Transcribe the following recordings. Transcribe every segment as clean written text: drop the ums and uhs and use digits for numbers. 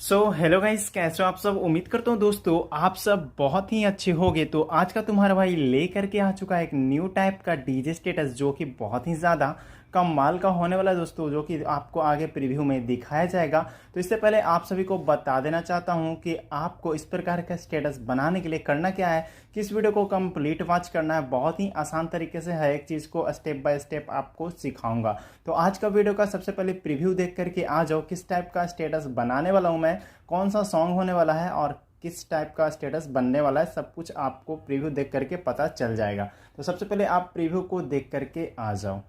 Hello guys, कैसे हो आप सब। उम्मीद करता हूँ दोस्तों आप सब बहुत ही अच्छे होगे। तो आज का तुम्हारा भाई लेकर के आ चुका है एक न्यू टाइप का डीजे स्टेटस जो कि बहुत ही ज़्यादा कमाल का होने वाला है दोस्तों, जो कि आपको आगे प्रीव्यू में दिखाया जाएगा। तो इससे पहले आप सभी को बता देना चाहता हूं कि आपको इस प्रकार का स्टेटस बनाने के लिए करना क्या है कि इस वीडियो को कंप्लीट वॉच करना है। बहुत ही आसान तरीके से हर एक चीज़ को स्टेप बाय स्टेप आपको सिखाऊंगा। तो आज का वीडियो का सबसे पहले प्रीव्यू देख करके आ जाओ किस टाइप का स्टेटस बनाने वाला हूँ मैं, कौन सा सॉन्ग होने वाला है और किस टाइप का स्टेटस बनने वाला है, सब कुछ आपको प्रीव्यू देख करके पता चल जाएगा। तो सबसे पहले आप प्रीव्यू को देख करके आ जाओ।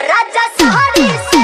राजा सहारे से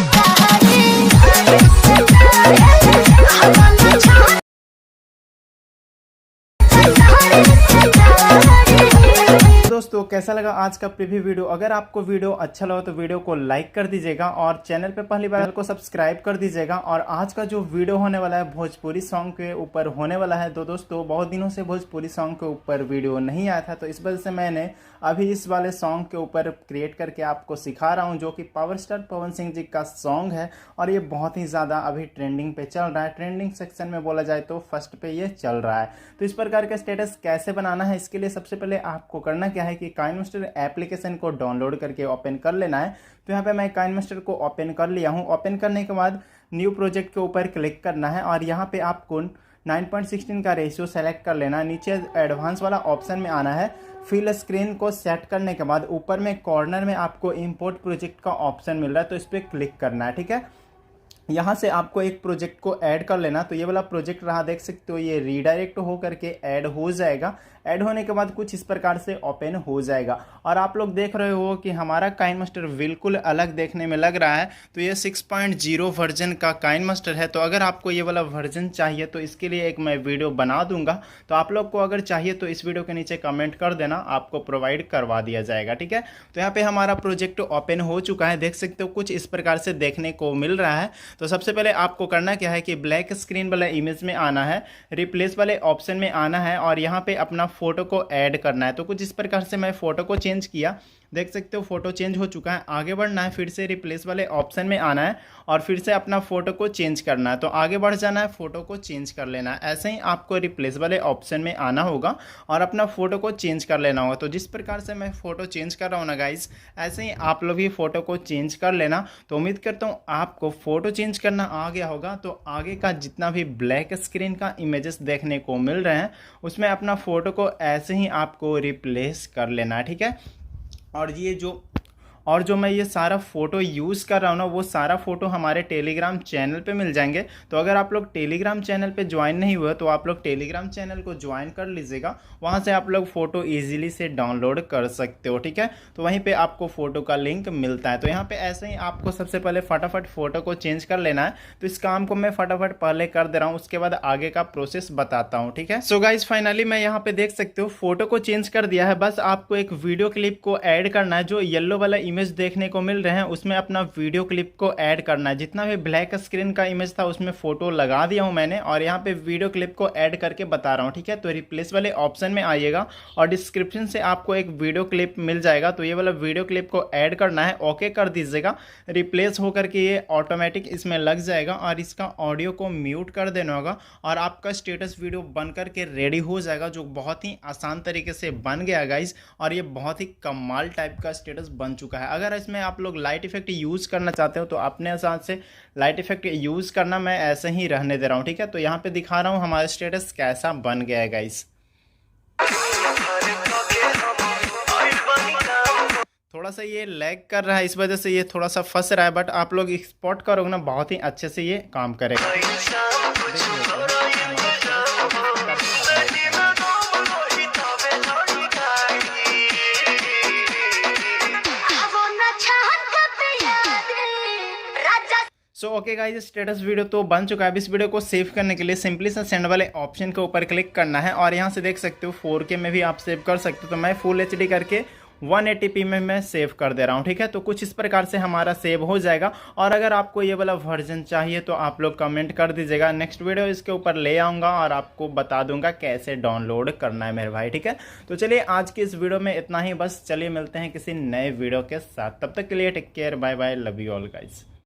दोस्तों कैसा लगा आज का प्रीव्यू वीडियो। अगर आपको वीडियो अच्छा लगा तो वीडियो को लाइक कर दीजिएगा और चैनल पे पहली बार को सब्सक्राइब कर दीजिएगा। और आज का जो वीडियो होने वाला है भोजपुरी सॉन्ग के ऊपर होने वाला है। तो दोस्तों बहुत दिनों से भोजपुरी सॉन्ग के ऊपर वीडियो नहीं आया था, तो इस वजह से मैंने अभी इस वाले सॉन्ग के ऊपर क्रिएट करके आपको सिखा रहा हूँ, जो कि पावर स्टार पवन सिंह जी का सॉन्ग है। और ये बहुत ही ज़्यादा अभी ट्रेंडिंग पे चल रहा है, ट्रेंडिंग सेक्शन में बोला जाए तो फर्स्ट पे ये चल रहा है। तो इस प्रकार का स्टेटस कैसे बनाना है, इसके लिए सबसे पहले आपको करना क्या है कि काइनमास्टर एप्लीकेशन को डाउनलोड करके ओपन कर लेना है। तो यहाँ पे मैं काइनमास्टर को ओपन कर लिया हूँ। ओपन करने के बाद न्यू प्रोजेक्ट के ऊपर क्लिक करना है और यहाँ पे आपको 9:16 का रेशियो सेलेक्ट कर लेना है। नीचे एडवांस वाला ऑप्शन में आना है। फिल स्क्रीन को सेट करने के बाद ऊपर में कॉर्नर में आपको इंपोर्ट प्रोजेक्ट का ऑप्शन मिल रहा है, तो इस पर क्लिक करना है। ठीक है, यहाँ से आपको एक प्रोजेक्ट को ऐड कर लेना। तो ये वाला प्रोजेक्ट रहा, देख सकते हो ये रीडायरेक्ट हो करके ऐड हो जाएगा। ऐड होने के बाद कुछ इस प्रकार से ओपन हो जाएगा और आप लोग देख रहे हो कि हमारा काइनमास्टर बिल्कुल अलग देखने में लग रहा है। तो ये 6.0 वर्जन का काइनमास्टर है। तो अगर आपको ये वाला वर्जन चाहिए तो इसके लिए एक मैं वीडियो बना दूंगा। तो आप लोग को अगर चाहिए तो इस वीडियो के नीचे कमेंट कर देना, आपको प्रोवाइड करवा दिया जाएगा। ठीक है, तो यहाँ पे हमारा प्रोजेक्ट ओपन हो चुका है, देख सकते हो कुछ इस प्रकार से देखने को मिल रहा है। तो सबसे पहले आपको करना क्या है कि ब्लैक स्क्रीन वाला इमेज में आना है, रिप्लेस वाले ऑप्शन में आना है और यहाँ पे अपना फोटो को ऐड करना है। तो कुछ इस प्रकार से मैं फोटो को चेंज किया, देख सकते हो फोटो चेंज हो चुका है। आगे बढ़ना है, फिर से रिप्लेस वाले ऑप्शन में आना है और फिर से अपना फोटो को चेंज करना है। तो आगे बढ़ जाना है, फोटो को चेंज कर लेना है। ऐसे ही आपको रिप्लेस वाले ऑप्शन में आना होगा और अपना फोटो को चेंज कर लेना होगा। तो जिस प्रकार से मैं फोटो चेंज कर रहा हूँ ना गाइस, ऐसे ही आप लोग भी फोटो को चेंज कर लेना। तो उम्मीद करता हूँ आपको फोटो चेंज करना आ गया होगा। तो आगे का जितना भी ब्लैक स्क्रीन का इमेजेस देखने को मिल रहे हैं उसमें अपना फोटो को ऐसे ही आपको रिप्लेस कर लेना है। ठीक है, और जो मैं ये सारा फोटो यूज़ कर रहा हूँ ना, वो सारा फोटो हमारे टेलीग्राम चैनल पे मिल जाएंगे। तो अगर आप लोग टेलीग्राम चैनल पे ज्वाइन नहीं हुए तो आप लोग टेलीग्राम चैनल को ज्वाइन कर लीजिएगा, वहाँ से आप लोग फ़ोटो ईजिली से डाउनलोड कर सकते हो। ठीक है, तो वहीं पे आपको फ़ोटो का लिंक मिलता है। तो यहाँ पे ऐसे ही आपको सबसे पहले फटाफट फ़ोटो को चेंज कर लेना है। तो इस काम को मैं फटाफट पहले कर दे रहा हूँ, उसके बाद आगे का प्रोसेस बताता हूँ। ठीक है, सो गाइज फाइनली मैं यहाँ पे देख सकते हो फोटो को चेंज कर दिया है। बस आपको एक वीडियो क्लिप को ऐड करना है। जो येलो वाला इमेज देखने को मिल रहे हैं उसमें अपना वीडियो क्लिप को ऐड करना है। जितना भी ब्लैक स्क्रीन का इमेज था उसमें फोटो लगा दिया हूं मैंने और यहाँ पे वीडियो क्लिप को ऐड करके बता रहा हूं। ठीक है, तो रिप्लेस वाले ऑप्शन में आइएगा और डिस्क्रिप्शन से आपको एक वीडियो क्लिप मिल जाएगा। तो ये वाला वीडियो क्लिप को ऐड करना है, ओके कर दीजिएगा। रिप्लेस होकर के ये ऑटोमेटिक इसमें लग जाएगा और इसका ऑडियो को म्यूट कर देना होगा और आपका स्टेटस वीडियो बन करके रेडी हो जाएगा, जो बहुत ही आसान तरीके से बन गया गाइज। और ये बहुत ही कमाल टाइप का स्टेटस बन चुका है। अगर इसमें आप लोग लाइट इफेक्ट यूज़ करना चाहते हो तो अपने हिसाब से लाइट इफेक्ट यूज़ करना, मैं ऐसे ही रहने दे रहा हूँ। ठीक है, तो यहाँ पे दिखा रहा हूँ हमारा स्टेटस कैसा बन गया है गाइस। थोड़ा सा ये लैग कर रहा है, इस वजह से ये थोड़ा सा फंस रहा है, बट आप लोग एक्सपोर्ट करोगे ना बहुत ही अच्छे से ये काम करेगा। ओके गाइस, स्टेटस वीडियो तो बन चुका है। अब इस वीडियो को सेव करने के लिए सिंपली सा सेंड वाले ऑप्शन के ऊपर क्लिक करना है और यहाँ से देख सकते हो 4K में भी आप सेव कर सकते हो। तो मैं फुल HD करके 180p में मैं सेव कर दे रहा हूँ, ठीक है। तो कुछ इस प्रकार से हमारा सेव हो जाएगा। और अगर आपको ये वाला वर्जन चाहिए तो आप लोग कमेंट कर दीजिएगा, नेक्स्ट वीडियो इसके ऊपर ले आऊँगा और आपको बता दूंगा कैसे डाउनलोड करना है मेरे भाई, ठीक है। तो चलिए आज की इस वीडियो में इतना ही बस। चलिए मिलते हैं किसी नए वीडियो के साथ, तब तक के लिए take care, bye bye, love you all guys.